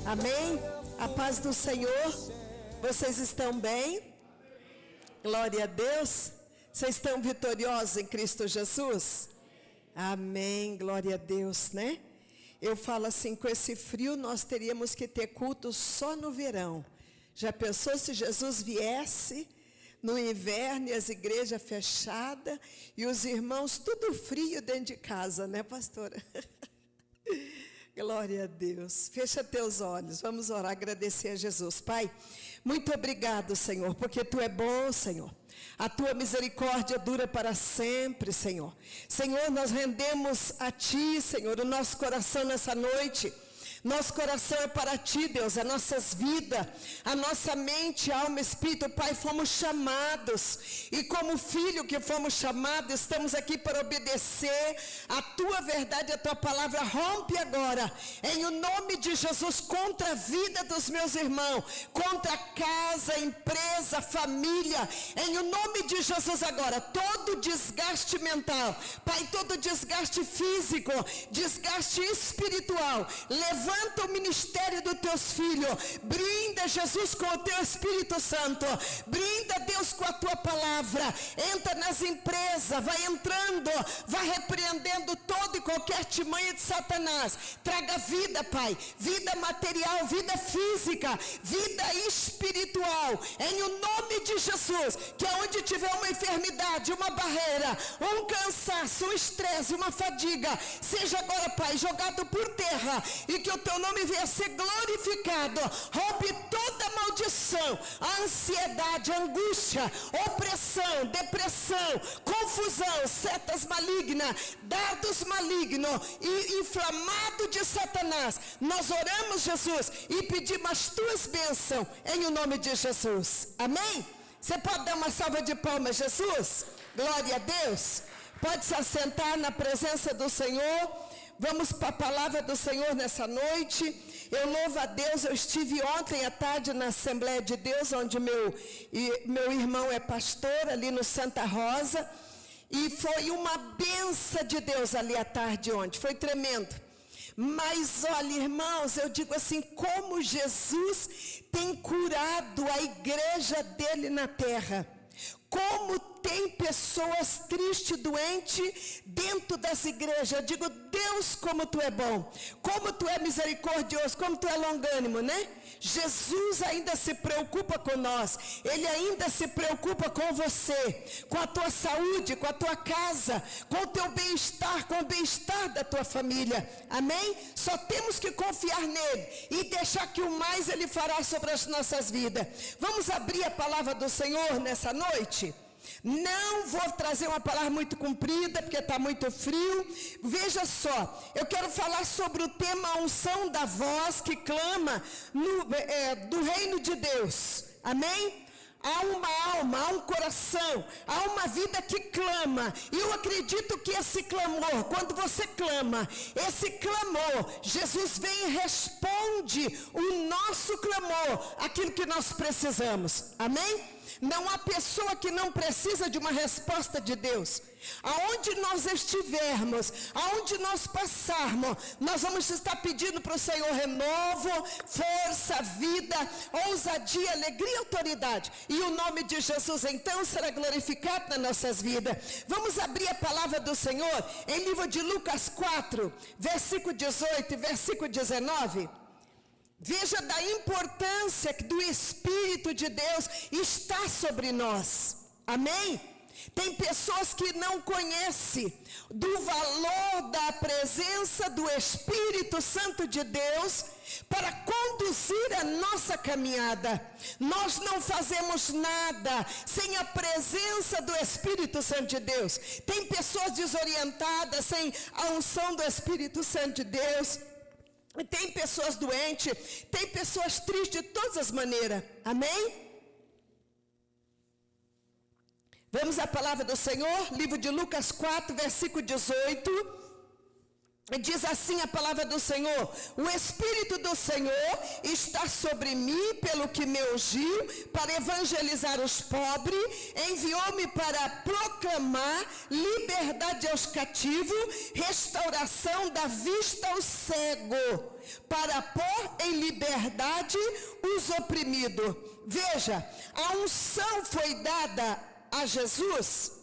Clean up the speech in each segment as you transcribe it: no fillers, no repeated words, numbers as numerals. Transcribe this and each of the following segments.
Amém? A paz do Senhor. Vocês estão bem? Glória a Deus. Vocês estão vitoriosos em Cristo Jesus? Amém, glória a Deus, né? Eu falo assim, com esse frio nós teríamos que ter culto só no verão. Já pensou se Jesus viesse no inverno e as igrejas fechadas e os irmãos tudo frio dentro de casa, né, pastora? Glória a Deus. Fecha teus olhos, vamos orar, agradecer a Jesus. Pai, muito obrigado, Senhor, porque Tu é bom, Senhor. A Tua misericórdia dura para sempre, Senhor. Senhor, nós rendemos a Ti, Senhor, o nosso coração nessa noite. Nosso coração é para Ti, Deus, as nossas vidas, a nossa mente, alma, espírito, Pai, fomos chamados, e como filho que fomos chamados, estamos aqui para obedecer a Tua verdade, a Tua palavra. Rompe agora, em o nome de Jesus, contra a vida dos meus irmãos, contra a casa, empresa, família, em o nome de Jesus agora, todo desgaste mental, Pai, todo desgaste físico, desgaste espiritual, levanta o ministério dos Teus filhos, brinda Jesus com o Teu Espírito Santo, brinda Deus com a Tua palavra, entra nas empresas, vai entrando, vai repreendendo todo e qualquer artimanha de Satanás, traga vida, Pai, vida material, vida física, vida espiritual, em o nome de Jesus, que aonde tiver uma enfermidade, uma barreira, um cansaço, um estresse, uma fadiga, seja agora, Pai, jogado por terra, e que o Teu nome venha ser glorificado. Rompe toda maldição, a ansiedade, a angústia, opressão, depressão, confusão, setas malignas, dardos malignos e inflamado de Satanás. Nós oramos, Jesus, e pedimos as Tuas bênçãos em o nome de Jesus. Amém? Você pode dar uma salva de palmas, Jesus? Glória a Deus. Pode se assentar na presença do Senhor. Vamos para a palavra do Senhor nessa noite. Eu louvo a Deus. Eu estive ontem à tarde na Assembleia de Deus, onde meu irmão é pastor, ali no Santa Rosa. E foi uma bênção de Deus ali à tarde ontem. Foi tremendo. Mas olha, irmãos, eu digo assim, como Jesus tem curado a igreja dele na terra. Como tem pessoas tristes, doentes dentro das igrejas. Eu digo, Deus, como Tu é bom, como Tu é misericordioso, como Tu é longânimo, né? Jesus ainda se preocupa com nós, Ele ainda se preocupa com você, com a tua saúde, com a tua casa, com o teu bem-estar, com o bem-estar da tua família. Amém? Só temos que confiar nele e deixar que o mais Ele fará sobre as nossas vidas. Vamos abrir a palavra do Senhor nessa noite? Não vou trazer uma palavra muito comprida, porque está muito frio. Veja só, eu quero falar sobre o tema a unção da voz que clama do reino de Deus. Amém? Há uma alma, há um coração, há uma vida que clama. E eu acredito que esse clamor, quando você clama, esse clamor, Jesus vem e responde o nosso clamor, aquilo que nós precisamos. Amém? Não há pessoa que não precisa de uma resposta de Deus. Aonde nós estivermos, aonde nós passarmos, nós vamos estar pedindo para o Senhor renovo, força, vida, ousadia, alegria e autoridade. E o nome de Jesus então será glorificado nas nossas vidas. Vamos abrir a palavra do Senhor em livro de Lucas 4, versículo 18 e versículo 19. Veja da importância do Espírito de Deus está sobre nós. Amém? Tem pessoas que não conhecem do valor da presença do Espírito Santo de Deus para conduzir a nossa caminhada. Nós não fazemos nada sem a presença do Espírito Santo de Deus. Tem pessoas desorientadas sem a unção do Espírito Santo de Deus. Tem pessoas doentes, tem pessoas tristes de todas as maneiras. Amém? Vamos à palavra do Senhor, livro de Lucas 4, versículo 18. Diz assim a palavra do Senhor: o Espírito do Senhor está sobre mim, pelo que me ungiu para evangelizar os pobres, enviou-me para proclamar liberdade aos cativos, restauração da vista aos cegos, para pôr em liberdade os oprimidos. Veja, a unção foi dada a Jesus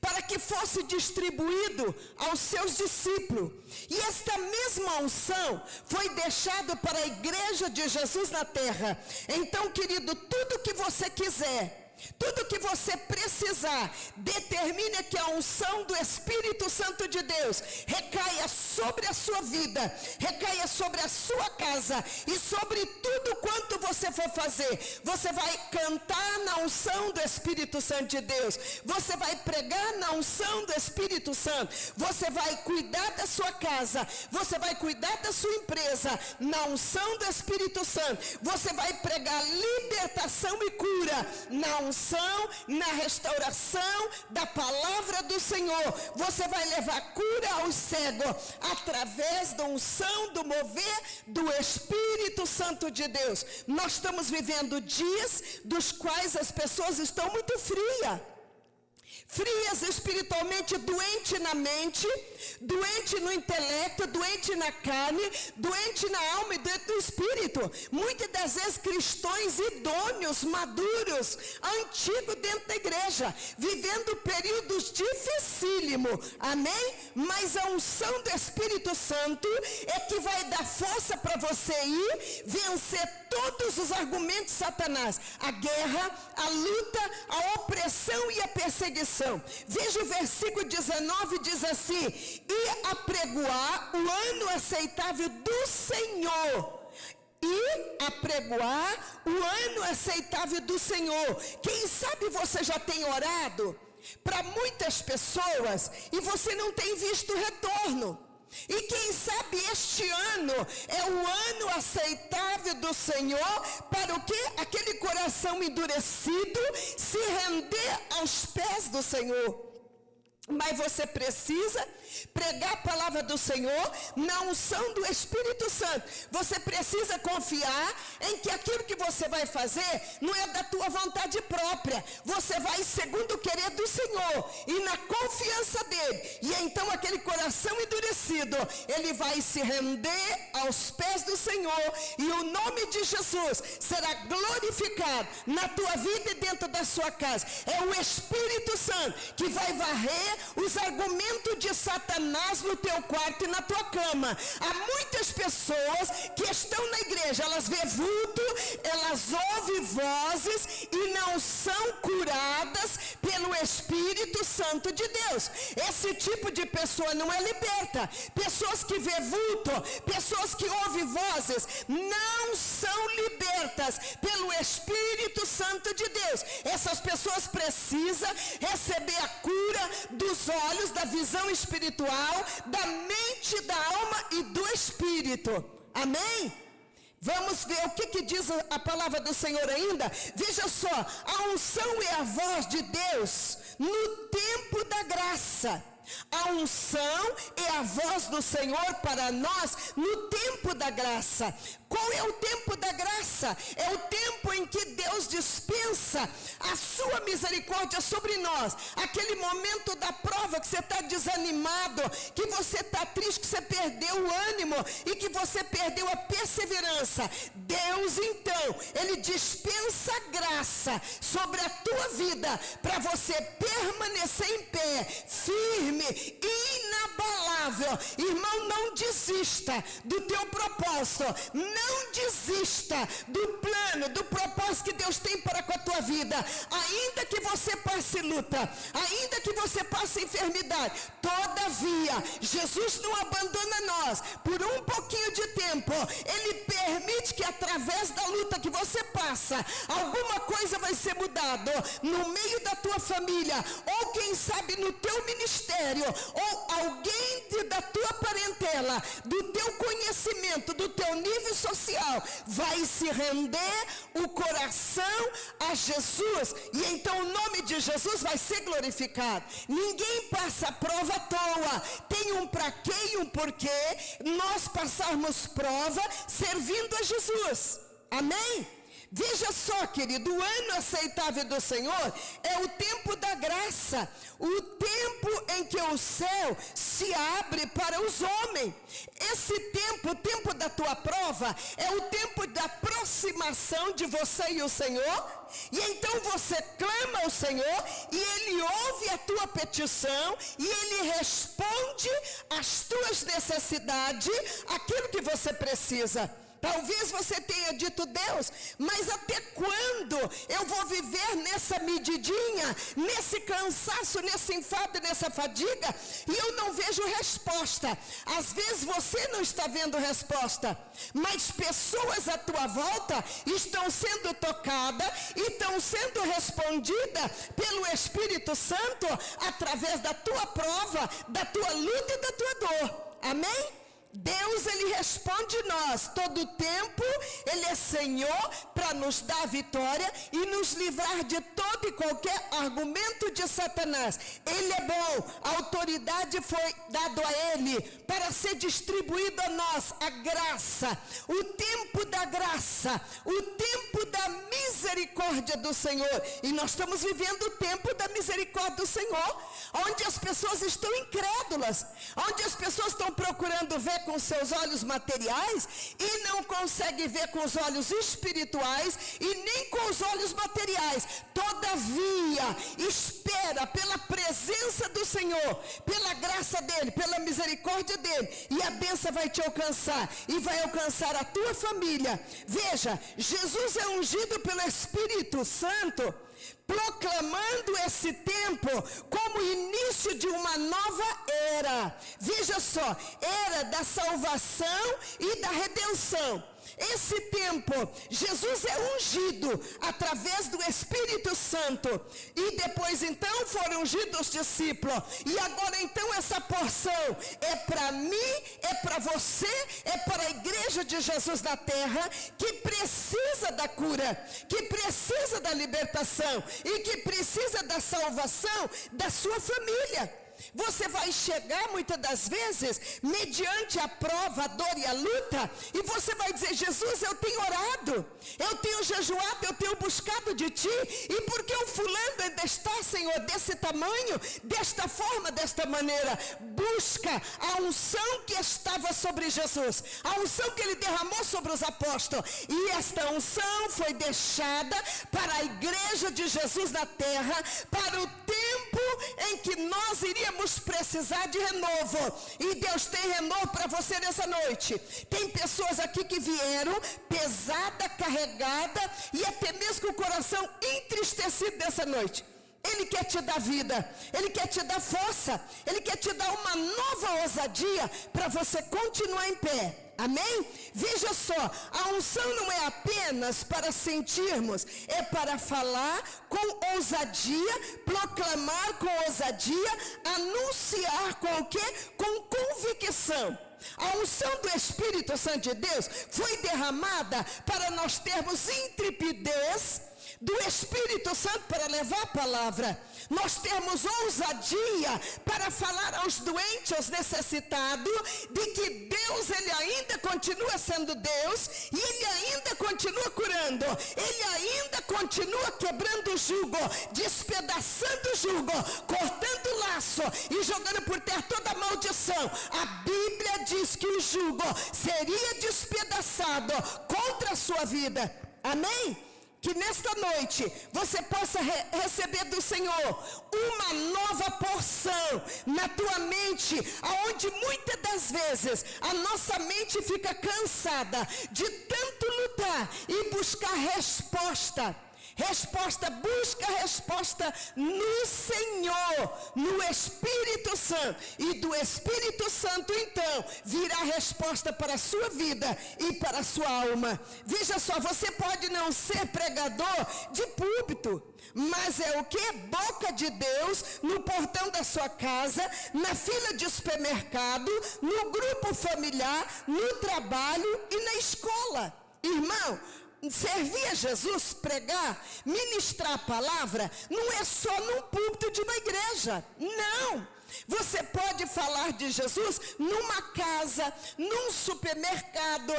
para que fosse distribuído aos seus discípulos. E esta mesma unção foi deixada para a igreja de Jesus na terra. Então, querido, tudo que você quiser, tudo que você precisar, determine que a unção do Espírito Santo de Deus recaia sobre a sua vida, recaia sobre a sua casa e sobre tudo quanto você for fazer. Você vai cantar na unção do Espírito Santo de Deus, você vai pregar na unção do Espírito Santo, você vai cuidar da sua casa, você vai cuidar da sua empresa na unção do Espírito Santo, você vai pregar libertação e cura na unção, na restauração da palavra do Senhor. Você vai levar cura aos cegos através da unção, do mover do Espírito Santo de Deus. Nós estamos vivendo dias dos quais as pessoas estão muito frias espiritualmente, doente na mente, doente no intelecto, doente na carne, doente na alma e doente no espírito. Muitas das vezes cristãos idôneos, maduros, antigos dentro da igreja, vivendo períodos dificílimos, amém? Mas a unção do Espírito Santo é que vai dar força para você ir vencer todos os argumentos de Satanás, a guerra, a luta, a opressão e a perseguição. Veja o versículo 19, diz assim: e apregoar o ano aceitável do Senhor. E apregoar o ano aceitável do Senhor. Quem sabe você já tem orado para muitas pessoas e você não tem visto retorno. E quem sabe este ano é o ano aceitável do Senhor para o quê? Aquele coração endurecido se render aos pés do Senhor. Mas você precisa pregar a palavra do Senhor na unção do Espírito Santo. Você precisa confiar em que aquilo que você vai fazer não é da tua vontade própria. Você vai segundo o querer do Senhor e na confiança dele. E então aquele coração endurecido, ele vai se render aos pés do Senhor e o nome de Jesus será glorificado na tua vida e dentro da sua casa. É o Espírito Santo que vai varrer os argumentos de Satanás no teu quarto e na tua cama. Há muitas pessoas que estão na igreja, elas vê vulto, elas ouvem vozes e não são curadas pelo Espírito Santo de Deus. Esse tipo de pessoa não é liberta. Pessoas que vê vulto, pessoas que ouvem vozes, não são libertas pelo Espírito Santo de Deus. Essas pessoas precisam receber a cura dos olhos, da visão espiritual, da mente, da alma e do espírito. Amém? Vamos ver o que diz a palavra do Senhor ainda. Veja só, a unção é a voz de Deus no tempo da graça. A unção é a voz do Senhor para nós no tempo da graça. Qual é o tempo da graça? É o tempo em que Deus dispensa a sua misericórdia sobre nós. Aquele momento da prova que você está desanimado, que você está triste, que você perdeu o ânimo e que você perdeu a perseverança. Deus então, Ele dispensa graça sobre a tua vida para você permanecer em pé, firme, inabalável. Irmão, não desista do teu propósito. Não desista do plano, do propósito que Deus tem para com a tua vida. Ainda que você passe luta, ainda que você passe enfermidade, todavia, Jesus não abandona nós. Por um pouquinho de tempo, Ele permite permite que através da luta que você passa, alguma coisa vai ser mudado no meio da tua família, ou quem sabe no teu ministério, ou alguém da tua parentela, do teu conhecimento, do teu nível social, vai se render o coração a Jesus, e então o nome de Jesus vai ser glorificado. Ninguém passa a prova à toa, tem um para quê e um porquê nós passarmos prova servindo a Jesus. Amém? Veja só, querido, o ano aceitável do Senhor é o tempo da graça, o tempo em que o céu se abre para os homens. Esse tempo, o tempo da tua prova, é o tempo da aproximação de você e o Senhor. E então você clama ao Senhor e Ele ouve a tua petição e Ele responde às tuas necessidades, aquilo que você precisa. Talvez você tenha dito: Deus, mas até quando eu vou viver nessa medidinha, nesse cansaço, nesse enfado, nessa fadiga, e eu não vejo resposta? Às vezes você não está vendo resposta, mas pessoas à tua volta estão sendo tocadas e estão sendo respondidas pelo Espírito Santo através da tua prova, da tua luta e da tua dor. Amém? Deus, Ele responde nós todo o tempo. Ele é Senhor para nos dar a vitória e nos livrar de todo e qualquer argumento de Satanás. Ele é bom, a autoridade foi dada a Ele para ser distribuído a nós, a graça, o tempo da graça, o tempo da misericórdia do Senhor. E nós estamos vivendo o tempo da misericórdia do Senhor, onde as pessoas estão incrédulas, onde as pessoas estão procurando ver com seus olhos materiais e não conseguem ver com os olhos espirituais e nem com os olhos materiais. Todavia, espera pela presença do Senhor, pela graça dEle, pela misericórdia dEle, e a bênção vai te alcançar e vai alcançar a tua família. Veja, Jesus é ungido pelo Espírito Santo, proclamando esse tempo como início de uma nova era. Veja só, era da salvação e da redenção. Esse tempo, Jesus é ungido através do Espírito Santo. E depois então foram ungidos os discípulos. E agora então essa porção é para mim, é para você, é para a igreja de Jesus na terra, que precisa da cura, que precisa da libertação e que precisa da salvação da sua família. Você vai chegar muitas das vezes mediante a prova, a dor e a luta, e você vai dizer: Jesus, eu tenho orado, eu tenho jejuado, eu tenho buscado de ti, e porque o fulano ainda está, Senhor, desse tamanho, desta forma, desta maneira? Busca a unção que estava sobre Jesus, a unção que ele derramou sobre os apóstolos, e esta unção foi deixada para a igreja de Jesus na terra, para o tempo em que nós iríamos precisar de renovo. E Deus tem renovo para você nessa noite. Tem pessoas aqui que vieram pesada, carregada e até mesmo com o coração entristecido nessa noite. Ele quer te dar vida, Ele quer te dar força, Ele quer te dar uma nova ousadia para você continuar em pé. Amém? Veja só, a unção não é apenas para sentirmos, é para falar com ousadia, proclamar com ousadia, anunciar com o quê? Com convicção. A unção do Espírito Santo de Deus foi derramada para nós termos intrepidez do Espírito Santo para levar a palavra. Nós temos ousadia para falar aos doentes, aos necessitados, de que Deus, Ele ainda continua sendo Deus, e Ele ainda continua curando, Ele ainda continua quebrando o jugo, despedaçando o jugo, cortando o laço e jogando por terra toda a maldição. A Bíblia diz que o jugo seria despedaçado contra a sua vida. Amém? Que nesta noite você possa receber do Senhor uma nova porção na tua mente, aonde muitas das vezes a nossa mente fica cansada de tanto lutar e buscar resposta. Resposta, busca a resposta no Senhor, no Espírito Santo. E do Espírito Santo, então, virá a resposta para a sua vida e para a sua alma. Veja só, você pode não ser pregador de púlpito, mas é o que? Boca de Deus, no portão da sua casa, na fila de supermercado, no grupo familiar, no trabalho e na escola. Irmão, servir a Jesus, pregar, ministrar a palavra, não é só num púlpito de uma igreja, não. Você pode falar de Jesus numa casa, num supermercado,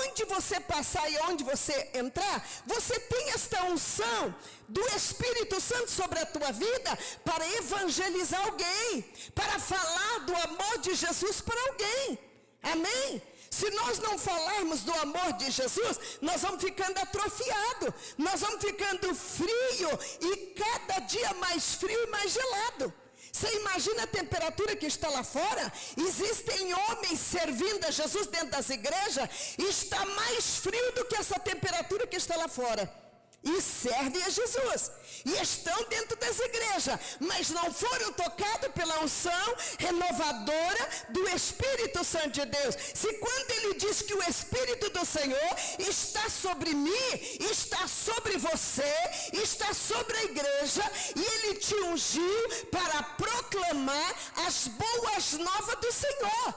onde você passar e onde você entrar, você tem esta unção do Espírito Santo sobre a tua vida para evangelizar alguém, para falar do amor de Jesus para alguém. Amém? Se nós não falarmos do amor de Jesus, nós vamos ficando atrofiados, nós vamos ficando frio e cada dia mais frio e mais gelado. Você imagina a temperatura que está lá fora? Existem homens servindo a Jesus dentro das igrejas e está mais frio do que essa temperatura que está lá fora. E servem a Jesus, e estão dentro das igrejas, mas não foram tocados pela unção renovadora do Espírito Santo de Deus. Se quando ele diz que o Espírito do Senhor está sobre mim, está sobre você, está sobre a igreja, e ele te ungiu para proclamar as boas novas do Senhor.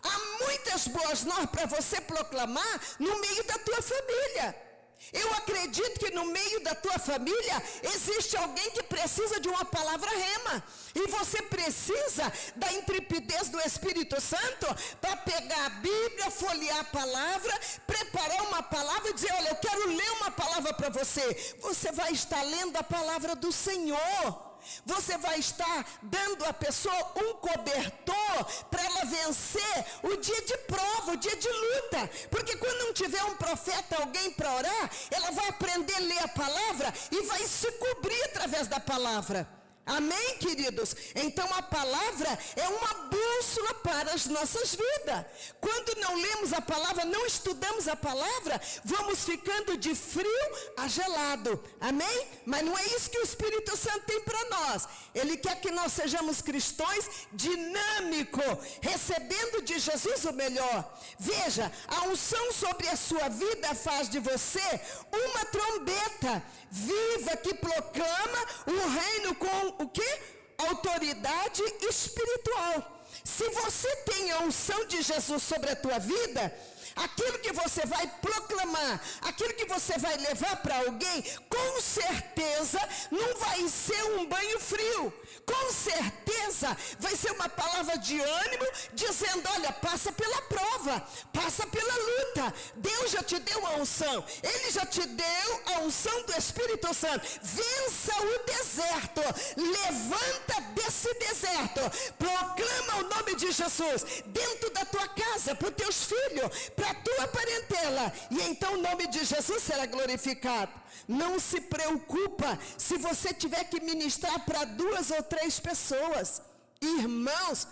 Há muitas boas novas para você proclamar no meio da tua família. Eu acredito que no meio da tua família existe alguém que precisa de uma palavra rema. E você precisa da intrepidez do Espírito Santo para pegar a Bíblia, folhear a palavra, preparar uma palavra e dizer, olha, eu quero ler uma palavra para você. Você vai estar lendo a palavra do Senhor. Você vai estar dando à pessoa um cobertor para ela vencer o dia de prova, o dia de luta. Porque quando não tiver um profeta, alguém para orar, ela vai aprender a ler a palavra e vai se cobrir através da palavra. Amém, queridos? Então a palavra é uma bússola para as nossas vidas. Quando não lemos a palavra, não estudamos a palavra, vamos ficando de frio a gelado. Amém? Mas não é isso que o Espírito Santo tem para nós. Ele quer que nós sejamos cristãos dinâmicos, recebendo de Jesus o melhor. Veja, a unção sobre a sua vida faz de você uma trombeta viva que proclama o reino com o quê? Autoridade espiritual. Se você tem a unção de Jesus sobre a tua vida, aquilo que você vai proclamar, aquilo que você vai levar para alguém, com certeza não vai ser um banho frio. Com certeza vai ser uma palavra de ânimo, dizendo, olha, passa pela prova, passa pela luta. Deus já te deu a unção, Ele já te deu a unção do Espírito Santo. Vença o deserto, levanta desse deserto, proclama o nome de Jesus dentro da tua casa, para os teus filhos, para a tua parentela, e então o nome de Jesus será glorificado. Não se preocupa se você tiver que ministrar para 2 ou 3 pessoas. Irmãos,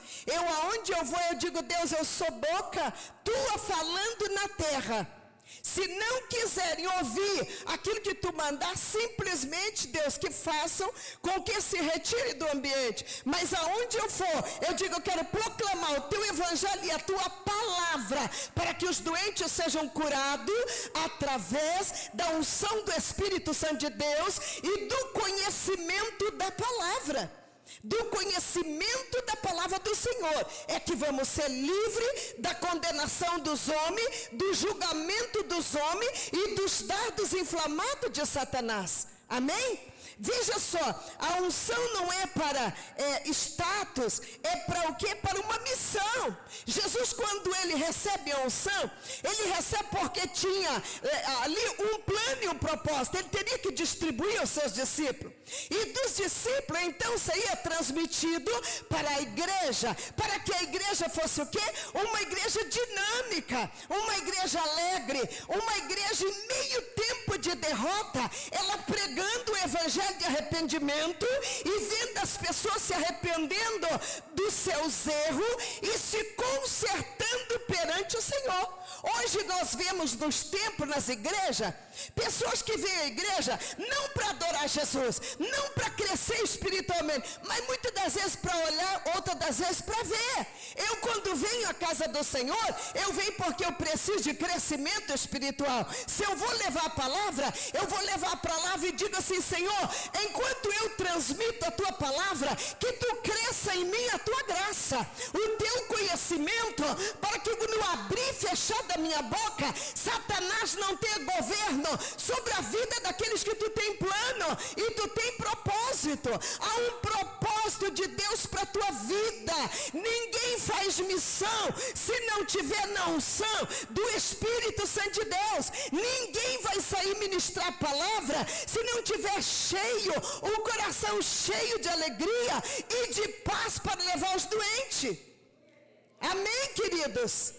aonde eu vou, eu digo, Deus, eu sou boca tua falando na terra. Se não quiserem ouvir aquilo que tu mandar, simplesmente, Deus, que façam com que se retire do ambiente. Mas aonde eu for, eu digo, eu quero proclamar o teu evangelho e a tua palavra, para que os doentes sejam curados através da unção do Espírito Santo de Deus e do conhecimento da palavra. Do conhecimento da palavra do Senhor, é que vamos ser livres da condenação dos homens, do julgamento dos homens e dos dardos inflamados de Satanás. Amém? Veja só, a unção não é para status, é para o quê? Para uma missão. Jesus, quando ele recebe a unção, ele recebe porque tinha ali um plano e um propósito. Ele teria que distribuir aos seus discípulos. E dos discípulos, então, seria transmitido para a igreja, para que a igreja fosse o quê? Uma igreja dinâmica, uma igreja alegre, uma igreja em meio tempo tempo de derrota, ela pregando o evangelho de arrependimento e vendo as pessoas se arrependendo dos seus erros e se consertando perante o Senhor. Hoje nós vemos nos templos, nas igrejas, pessoas que vêm à igreja não para adorar Jesus, não para crescer espiritualmente, mas muitas das vezes para olhar, outras das vezes para ver. Eu, quando venho à casa do Senhor, eu venho porque eu preciso de crescimento espiritual. Se eu vou levar a palavra, eu vou levar a palavra e digo assim: Senhor, enquanto eu transmito a tua palavra, que tu cresça em mim a tua graça, o teu conhecimento, para que no abrir e fechar da minha boca, Satanás não tenha governo sobre a vida daqueles que tu tem plano e tu tem propósito. Há um propósito de Deus para a tua vida. Ninguém faz missão se não tiver na unção do Espírito Santo de Deus. Ninguém vai sair ministrar a palavra se não tiver cheio, o coração cheio de alegria e de paz para levar os doentes. Amém, queridos?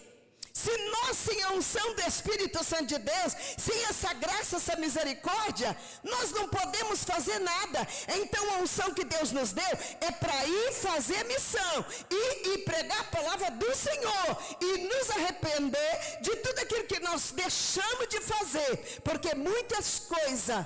Se nós, sem a unção do Espírito Santo de Deus, sem essa graça, essa misericórdia, nós não podemos fazer nada. Então a unção que Deus nos deu é para ir fazer missão e pregar a palavra do Senhor e nos arrepender de tudo aquilo que nós deixamos de fazer, porque muitas coisas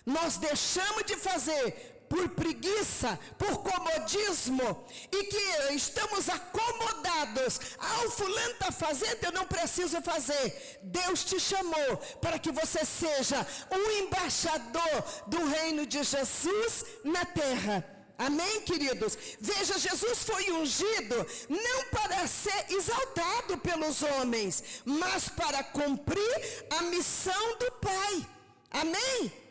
nós deixamos de fazer por preguiça, por comodismo, e que estamos acomodados. O fulano está fazendo, eu não preciso fazer. Deus te chamou para que você seja um embaixador do reino de Jesus na terra. Amém, queridos? Veja, Jesus foi ungido não para ser exaltado pelos homens, mas para cumprir a missão do Pai. Amém?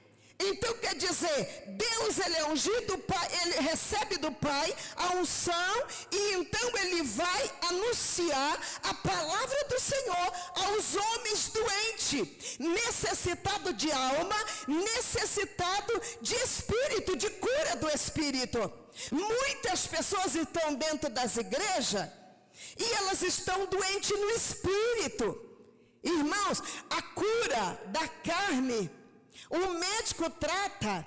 Então quer dizer, Deus, ele é ungido, ele recebe do Pai a unção e então ele vai anunciar a palavra do Senhor aos homens doentes, necessitado de alma, necessitado de espírito, de cura do espírito. Muitas pessoas estão dentro das igrejas e elas estão doentes no espírito. Irmãos, a cura da carne, o médico trata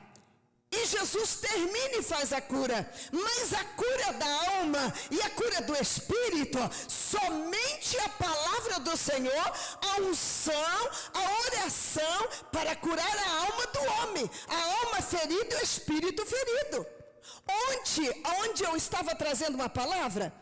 e Jesus termina e faz a cura, mas a cura da alma e a cura do espírito, somente a palavra do Senhor, a unção, a oração para curar a alma do homem, a alma ferida e o espírito ferido. Onde eu estava trazendo uma palavra,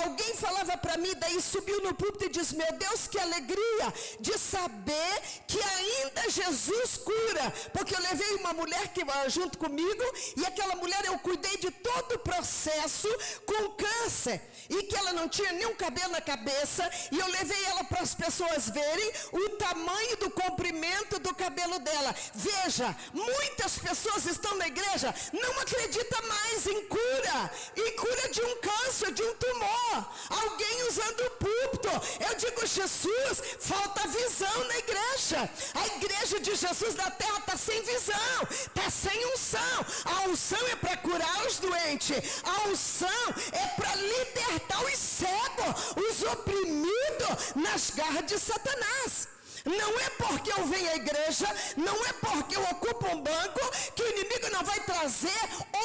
alguém falava para mim, daí subiu no púlpito e disse: meu Deus, que alegria de saber que ainda Jesus cura, porque eu levei uma mulher que junto comigo, e aquela mulher eu cuidei de todo o processo com câncer, e que ela não tinha nenhum cabelo na cabeça, e eu levei ela para as pessoas verem o tamanho do comprimento do cabelo dela. Veja, muitas pessoas estão na igreja, não acreditam mais em cura de um câncer, de um tumor, alguém usando o púlpito. Eu digo: Jesus, falta visão na igreja. A igreja de Jesus na terra está sem visão, está sem unção. A unção é para curar os doentes, a unção é para libertar os cegos, os oprimidos nas garras de Satanás. Não é porque eu venho à igreja, não é porque eu ocupo um banco, que o inimigo não vai trazer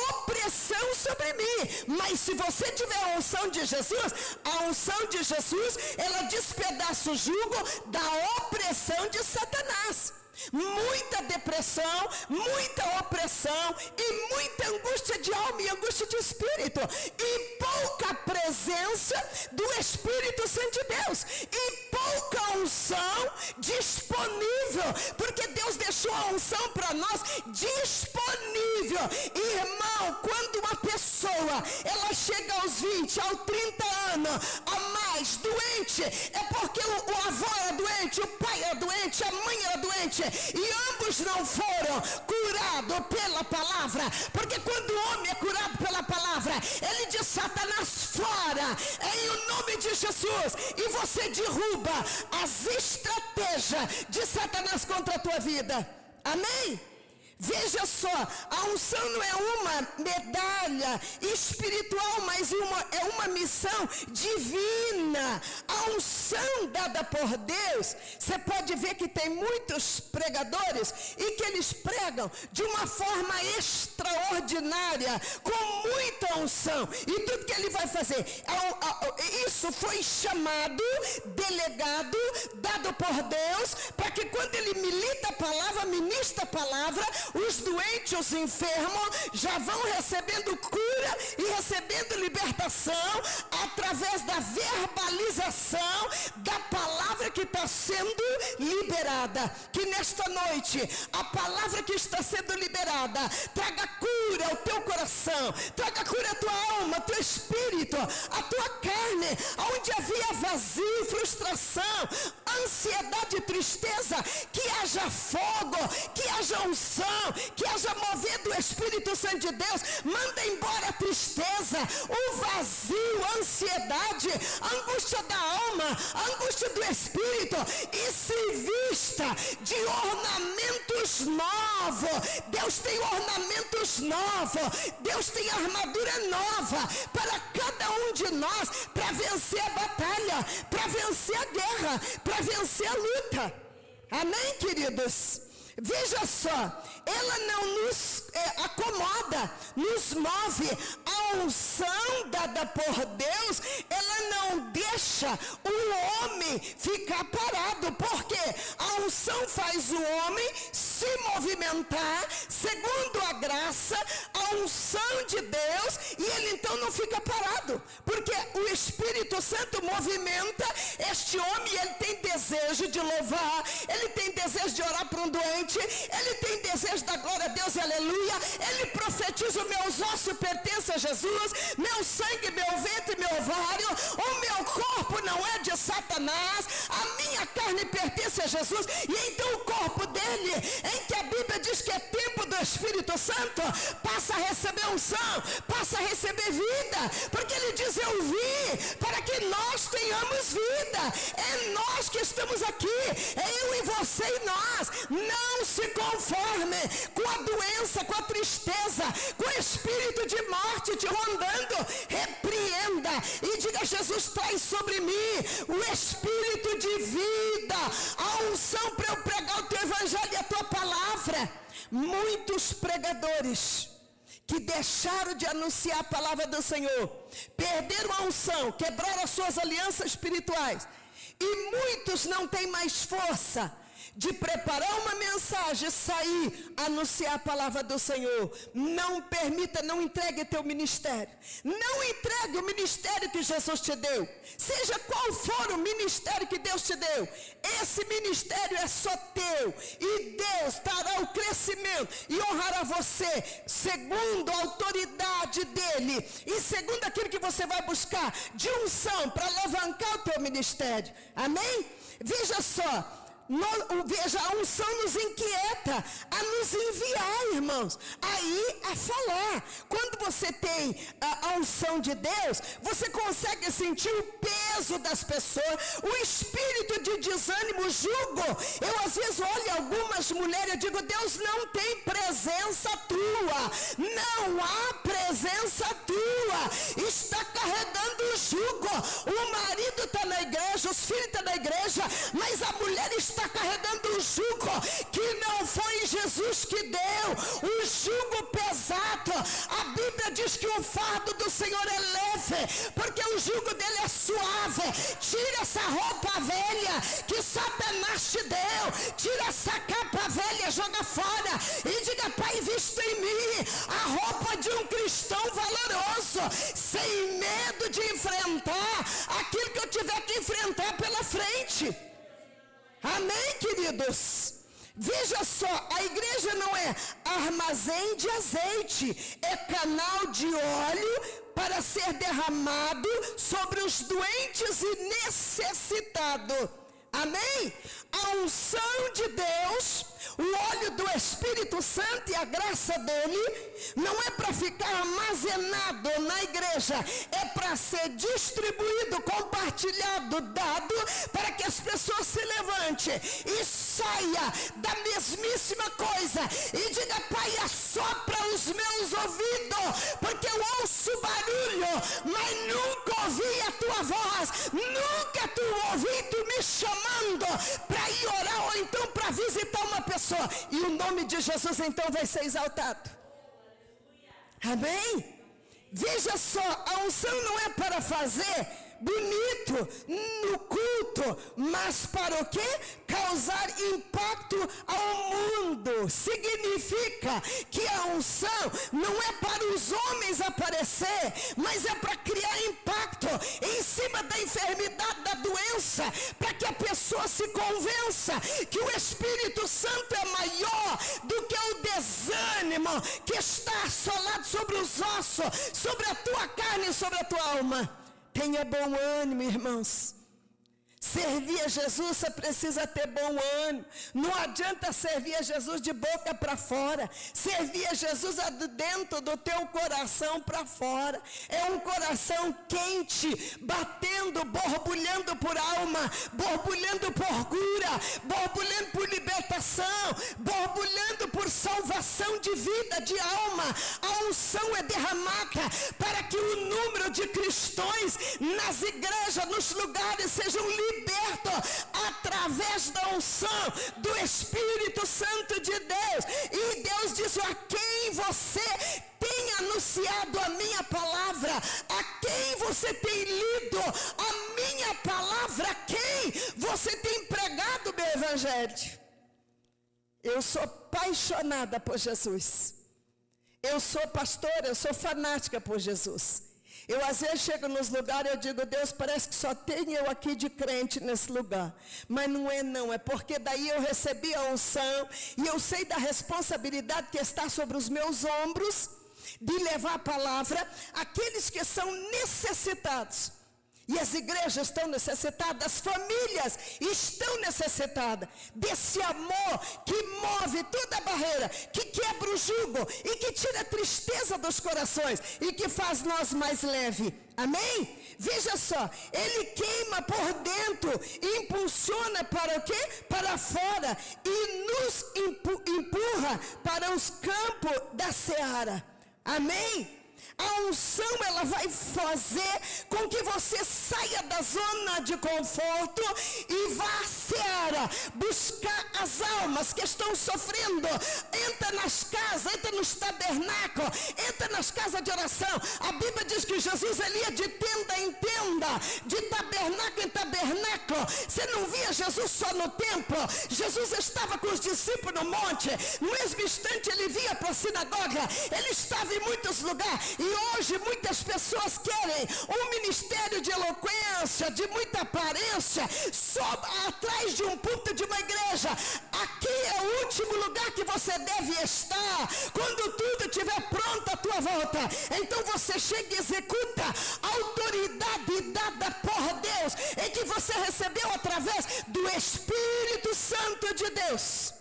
opressão sobre mim. Mas se você tiver a unção de Jesus, a unção de Jesus, ela despedaça o jugo da opressão de Satanás. Muita depressão, muita opressão e muita angústia de alma e angústia de espírito, e pouca presença do Espírito Santo de Deus, e pouca unção disponível, porque Deus deixou a unção para nós disponível. Irmão, quando uma pessoa ela chega aos 20, aos 30 anos a mais doente, é porque o avô era doente, o pai era doente, a mãe era doente, e ambos não foram curados pela palavra. Porque quando o homem é curado pela palavra, ele diz: Satanás, fora, em o nome de Jesus, e você derruba as estratégias de Satanás contra a tua vida. Amém? Veja só, a unção não é uma medalha espiritual, mas é uma missão divina. A unção dada por Deus, você pode ver que tem muitos pregadores e que eles pregam de uma forma extraordinária, com muita unção. E tudo que ele vai fazer, isso foi chamado, delegado, dado por Deus, para que quando ele milita a palavra, ministra a palavra, os doentes, os enfermos, já vão recebendo cura e recebendo libertação através da verbalização da palavra que está sendo liberada. Que nesta noite, a palavra que está sendo liberada traga cura ao teu coração, traga cura à tua alma, ao teu espírito, à tua carne, onde havia vazio, frustração, ansiedade e tristeza, que haja fogo, que haja unção, que haja mover do Espírito Santo de Deus. Manda embora a tristeza, o vazio, a ansiedade, a angústia da alma, a angústia do espírito, e se vista de ornamentos novos. Deus tem ornamentos novos, Deus tem armadura nova para cada um de nós, para vencer a batalha, para vencer a guerra, para vencer a luta. Amém, queridos? Veja só, ela não nos acomoda, nos move. A unção dada por Deus, ela não deixa o homem ficar parado, porque a unção faz o homem se movimentar segundo a graça, a unção de Deus, e ele então não fica parado, porque o Espírito Santo movimenta este homem. Ele tem desejo de louvar, ele tem desejo de orar para um doente, ele tem desejo da glória a Deus, aleluia. Ele profetiza: meus ossos pertencem a Jesus, meu sangue, meu ventre, meu ovário, o meu corpo não é de Satanás, a minha carne pertence a Jesus. E então o corpo dele, em que a Bíblia diz que é templo do Espírito Santo, passa a receber unção, passa a receber vida, porque ele diz: eu vim para que nós tenhamos vida. É nós que estamos aqui, é eu e você e nós. Não se conforme com a doença, com a tristeza, com o espírito de morte te rondando. Repreenda e diga: Jesus, traz sobre mim o espírito de vida, a unção para eu pregar o teu evangelho e a tua palavra. Muitos pregadores que deixaram de anunciar a palavra do Senhor perderam a unção, quebraram as suas alianças espirituais, e muitos não têm mais força de preparar uma mensagem, sair, anunciar a palavra do Senhor. Não permita, não entregue teu ministério, não entregue o ministério que Jesus te deu, seja qual for o ministério que Deus te deu. Esse ministério é só teu, e Deus dará o crescimento e honrará você segundo a autoridade dele e segundo aquilo que você vai buscar de unção para alavancar o teu ministério. Amém? Veja só, veja, a unção nos inquieta a nos enviar, irmãos, aí a falar. Quando você tem a unção de Deus, você consegue sentir o peso das pessoas, o espírito de desânimo, jugo. Eu às vezes olho algumas mulheres e digo: Deus não tem presença tua, não há presença tua, está carregando o jugo. O marido está na igreja, os filhos estão na igreja, mas a mulher está carregando um jugo que não foi Jesus que deu, um jugo pesado. A Bíblia diz que o fardo do Senhor é leve, porque o jugo dele é suave. Tira essa roupa velha que Satanás te deu, tira essa capa velha, joga fora e diga: Pai, vista em mim a roupa de um cristão valoroso, sem medo de enfrentar aquilo que eu tiver que enfrentar pela frente. Amém, queridos? Veja só, a igreja não é armazém de azeite, é canal de óleo para ser derramado sobre os doentes e necessitados. Amém? A unção de Deus, O óleo do Espírito Santo e a graça dele não é para ficar armazenado na igreja, é para ser distribuído, compartilhado, dado, para que as pessoas se levantem e saia da mesmíssima coisa e diga: Pai, assopra os meus ouvidos, porque eu ouço barulho, mas nunca ouvi a tua voz, nunca tu ouvi tu me chamando para ir orar ou então para visitar uma pessoa, e o nome de Jesus então vai ser exaltado. Amém? Veja só, a unção não é para fazer bonito no culto, mas para o quê? Causar impacto ao mundo. Significa que a unção não é para os homens aparecer, mas é para criar impacto em cima da enfermidade, da doença, para que a pessoa se convença que o Espírito Santo é maior do que o desânimo que está assolado sobre os ossos, sobre a tua carne e sobre a tua alma. Tenha bom ânimo, irmãos. Servir a Jesus, você precisa ter bom ânimo. Não adianta servir a Jesus de boca para fora. Servir a Jesus dentro do teu coração para fora. É um coração quente, batendo, borbulhando por alma, borbulhando por cura, borbulhando por libertação, borbulhando por salvação de vida, de alma. A unção é derramada para que o número de cristãos nas igrejas, nos lugares, sejam libertos através da unção do Espírito Santo de Deus. E Deus diz: a quem você tem anunciado a minha palavra, a quem você tem lido a minha palavra, a quem você tem pregado o meu evangelho. Eu sou apaixonada por Jesus. Eu sou pastora, eu sou fanática por Jesus. Eu às vezes chego nos lugares e eu digo: Deus, parece que só tem eu aqui de crente nesse lugar. Mas não é não, é porque daí eu recebi a unção e eu sei da responsabilidade que está sobre os meus ombros de levar a palavra àqueles que são necessitados. E as igrejas estão necessitadas, as famílias estão necessitadas desse amor que move toda a barreira, que quebra o jugo e que tira a tristeza dos corações e que faz nós mais leve. Amém? Veja só, ele queima por dentro, impulsiona para o quê? Para fora e nos empurra para os campos da seara. Amém? A unção, ela vai fazer com que você saia da zona de conforto e vá à seara, buscar as almas que estão sofrendo. Entra nas casas, entra nos tabernáculos, entra nas casas de oração. A Bíblia diz que Jesus, ele ia de tenda em tenda, de tabernáculo em tabernáculo. Você não via Jesus só no templo. Jesus estava com os discípulos no monte. No mesmo instante ele via para a sinagoga. Ele estava em muitos lugares. E hoje muitas pessoas querem um ministério de eloquência, de muita aparência, só atrás de um púlpito de uma igreja. Aqui é o último lugar que você deve estar. Quando tudo estiver pronto à tua volta, então você chega e executa a autoridade dada por Deus, em que você recebeu através do Espírito Santo de Deus.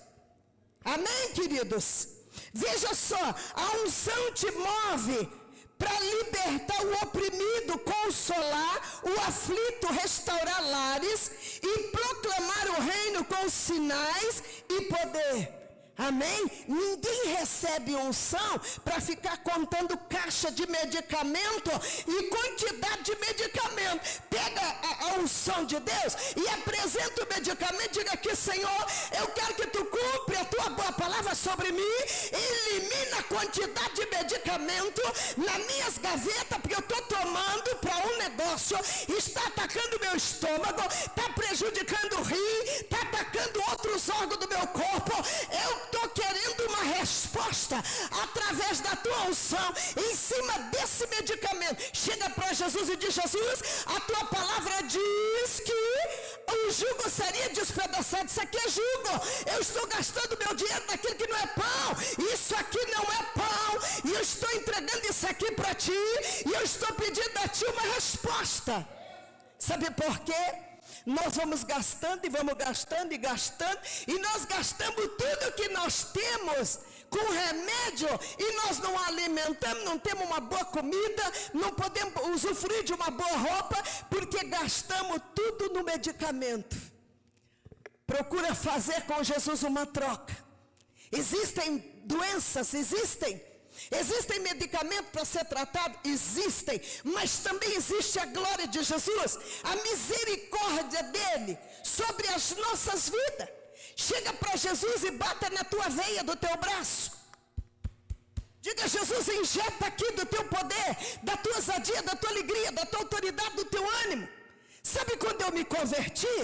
Amém, queridos? Veja só, a unção te move para libertar o oprimido, consolar o aflito, restaurar lares e proclamar o reino com sinais e poder. Amém? Ninguém recebe unção para ficar contando caixa de medicamento e quantidade de medicamento. Pega a unção de Deus e apresenta o medicamento. Diga aqui: Senhor, eu quero que tu cumpra a tua boa palavra sobre mim. Elimina a quantidade de medicamento nas minhas gavetas, porque eu estou tomando para um negócio, está atacando meu estômago, está prejudicando o rim, está atacando outros órgãos do meu corpo. Eu estou querendo uma resposta através da tua unção em cima desse medicamento. Chega para Jesus e diz: Jesus, a tua palavra diz que o jugo seria despedaçado. Isso aqui é jugo. Eu estou gastando meu dinheiro naquilo que não é pão. Isso aqui não é pão. E eu estou entregando isso aqui para ti. E eu estou pedindo a ti uma resposta. Sabe por quê? Nós vamos gastando e vamos gastando e gastando, e nós gastamos tudo que nós temos com remédio, e nós não alimentamos, não temos uma boa comida, não podemos usufruir de uma boa roupa, porque gastamos tudo no medicamento. Procura fazer com Jesus uma troca. Existem doenças, existem medicamentos para ser tratado, existem, mas também existe a glória de Jesus, a misericórdia dele sobre as nossas vidas. Chega para Jesus e bata na tua veia do teu braço. Diga: Jesus, injeta aqui do teu poder, da tua ousadia, da tua alegria, da tua autoridade, do teu ânimo. Sabe quando eu me converti?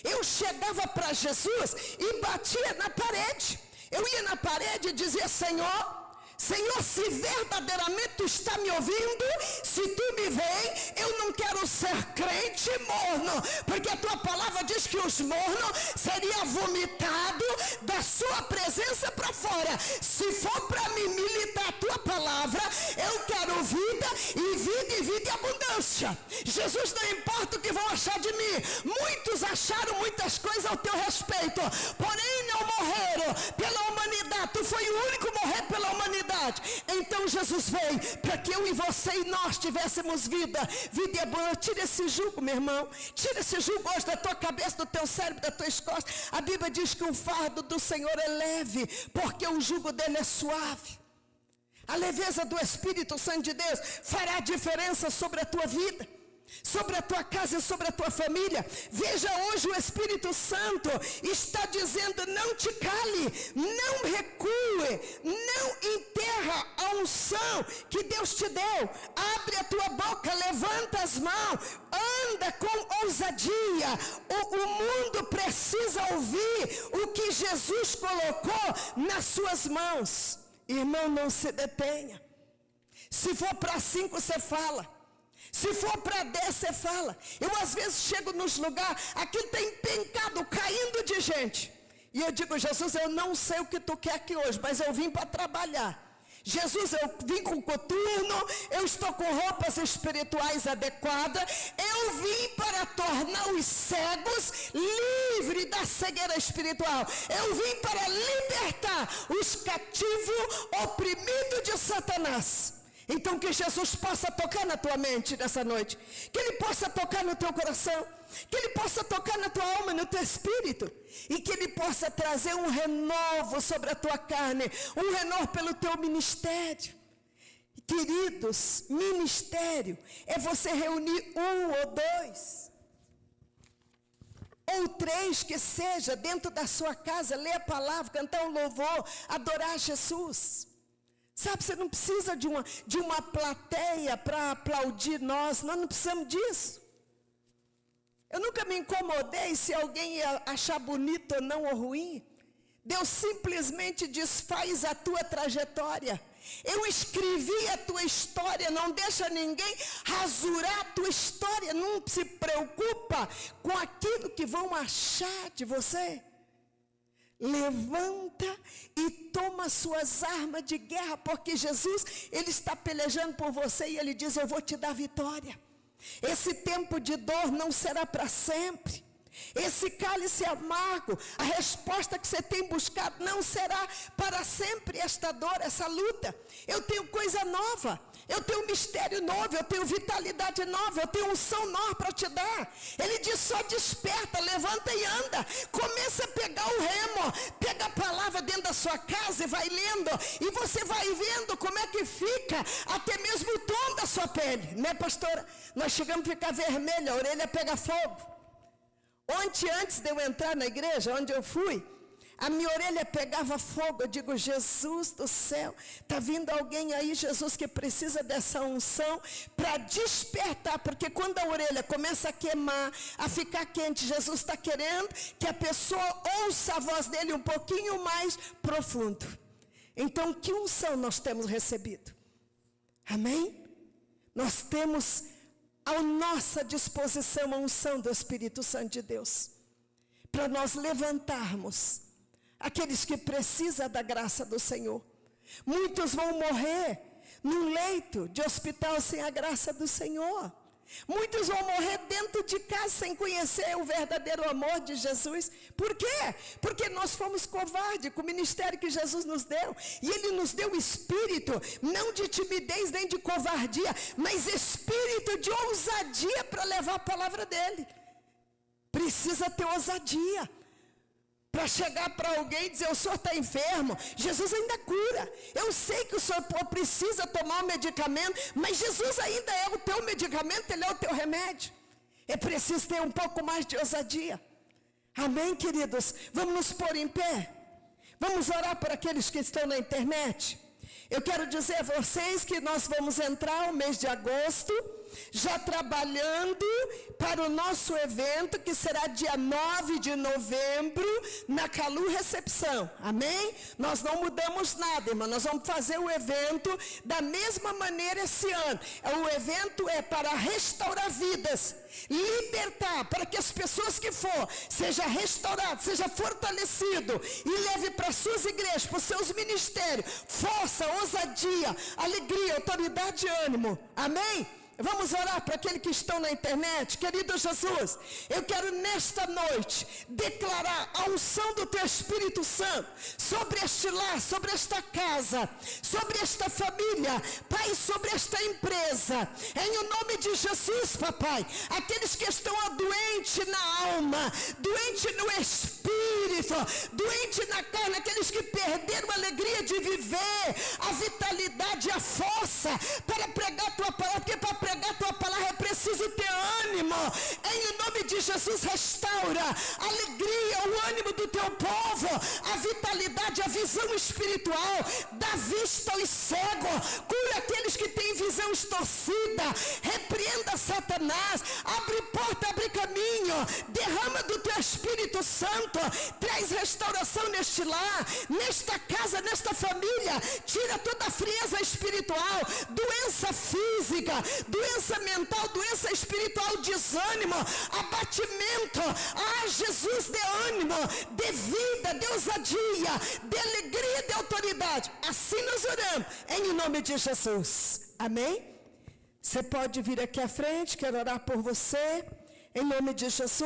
Eu chegava para Jesus e batia na parede. Eu ia na parede e dizia: Senhor, se verdadeiramente tu está me ouvindo, se tu me vês, eu não quero ser crente morno, porque a tua palavra diz que os mornos seriam vomitados da sua presença para fora. Se for para me militar a tua palavra, eu quero vida e vida em abundância. Jesus, não importa o que vão achar de mim. Muitos acharam muitas coisas ao teu respeito, porém não morreram pela humanidade. Tu foi o único a morrer pela humanidade. Então Jesus veio para que eu e você e nós tivéssemos vida e abundância. Tira esse jugo, meu irmão. Tira esse jugo hoje da tua cabeça, do teu cérebro, das tuas costas. A Bíblia diz que o fardo do Senhor é leve, porque o jugo dele é suave. A leveza do Espírito Santo de Deus fará diferença sobre a tua vida, sobre a tua casa e sobre a tua família. Veja, hoje o Espírito Santo está dizendo: não te cale, não recue, não enterra a unção que Deus te deu. Abre a tua boca, levanta as mãos, anda com ousadia. O mundo precisa ouvir o que Jesus colocou nas suas mãos. Irmão, não se detenha. Se for para 5, você fala. Se for para 10, você fala. Eu às vezes chego nos lugares, aquilo está empencado, caindo de gente. E eu digo: Jesus, eu não sei o que tu quer aqui hoje, mas eu vim para trabalhar. Jesus, eu vim com coturno, eu estou com roupas espirituais adequadas, eu vim para tornar os cegos livres da cegueira espiritual. Eu vim para libertar os cativos oprimidos de Satanás. Então que Jesus possa tocar na tua mente nessa noite, que Ele possa tocar no teu coração, que Ele possa tocar na tua alma, no teu espírito, e que Ele possa trazer um renovo sobre a tua carne, um renovo pelo teu ministério. Queridos, ministério é você reunir 1 ou 2, ou 3, que seja dentro da sua casa, ler a palavra, cantar um louvor, adorar Jesus. Sabe, você não precisa de uma plateia para aplaudir nós não precisamos disso. Eu nunca me incomodei se alguém ia achar bonito ou não, ou ruim. Deus simplesmente desfaz a tua trajetória. Eu escrevi a tua história, não deixa ninguém rasurar a tua história. Não se preocupa com aquilo que vão achar de você. Levanta e toma suas armas de guerra, porque Jesus, Ele está pelejando por você e Ele diz: eu vou te dar vitória. Esse tempo de dor não será para sempre. Esse cálice amargo, a resposta que você tem buscado não será para sempre. Esta dor, essa luta, eu tenho coisa nova, eu tenho mistério novo, eu tenho vitalidade nova, eu tenho unção nova para te dar. Ele diz: só desperta, levanta e anda. Começa a pegar o remo, pega a palavra dentro da sua casa e vai lendo, e você vai vendo como é que fica até mesmo o tom da sua pele, né, pastora? Nós chegamos a ficar vermelha, a orelha pega fogo. Ontem, antes de eu entrar na igreja, onde eu fui, a minha orelha pegava fogo. Eu digo: Jesus do céu, está vindo alguém aí, Jesus, que precisa dessa unção para despertar, porque quando a orelha começa a queimar, a ficar quente, Jesus está querendo que a pessoa ouça a voz dele um pouquinho mais profundo. Então, que unção nós temos recebido? Amém? Nós temos à nossa disposição a unção do Espírito Santo de Deus, para nós levantarmos aqueles que precisam da graça do Senhor. Muitos vão morrer num leito de hospital sem a graça do Senhor. Muitos vão morrer dentro de casa sem conhecer o verdadeiro amor de Jesus. Por quê? Porque nós fomos covardes com o ministério que Jesus nos deu. E Ele nos deu espírito, não de timidez nem de covardia, mas espírito de ousadia para levar a palavra dEle. Precisa ter ousadia. Para chegar para alguém e dizer, o senhor está enfermo, Jesus ainda cura. Eu sei que o senhor precisa tomar um medicamento, mas Jesus ainda é o teu medicamento, Ele é o teu remédio. É preciso ter um pouco mais de ousadia. Amém, queridos? Vamos nos pôr em pé. Vamos orar por aqueles que estão na internet. Eu quero dizer a vocês que nós vamos entrar o mês de agosto, já trabalhando para o nosso evento, que será dia 9 de novembro, na Calu Recepção, amém? Nós não mudamos nada, irmão, nós vamos fazer o evento da mesma maneira esse ano. O evento é para restaurar vidas, libertar, para que as pessoas que for, seja restaurado, seja fortalecido, e leve para suas igrejas, para os seus ministérios, força, ousadia, alegria, autoridade e ânimo, amém? Vamos orar para aqueles que estão na internet. Querido Jesus, eu quero nesta noite declarar a unção do Teu Espírito Santo sobre este lar, sobre esta casa, sobre esta família, Pai, sobre esta empresa. Em o nome de Jesus, papai, aqueles que estão doentes na alma, doentes no espírito, doentes na carne, aqueles que perderam a alegria de viver, a vitalidade, a força para pregar a Tua palavra, porque para pregar a Tua palavra é preciso ter ânimo. Em nome de Jesus, restaura a alegria, o ânimo do Teu povo, a vitalidade, a visão espiritual, dá vista aos cegos, cura aqueles que têm visão distorcida, repreenda Satanás, abre porta, abre caminho, derrama do Teu Espírito Santo, traz restauração neste lar, nesta casa, nesta família, tira toda a frieza espiritual, doença física, doença mental, doença espiritual, desânimo, abatimento. Jesus, dê ânimo, dê vida, dê ousadia, dê alegria, dê autoridade. Assim nós oramos, em nome de Jesus. Amém? Você pode vir aqui à frente, quero orar por você, em nome de Jesus.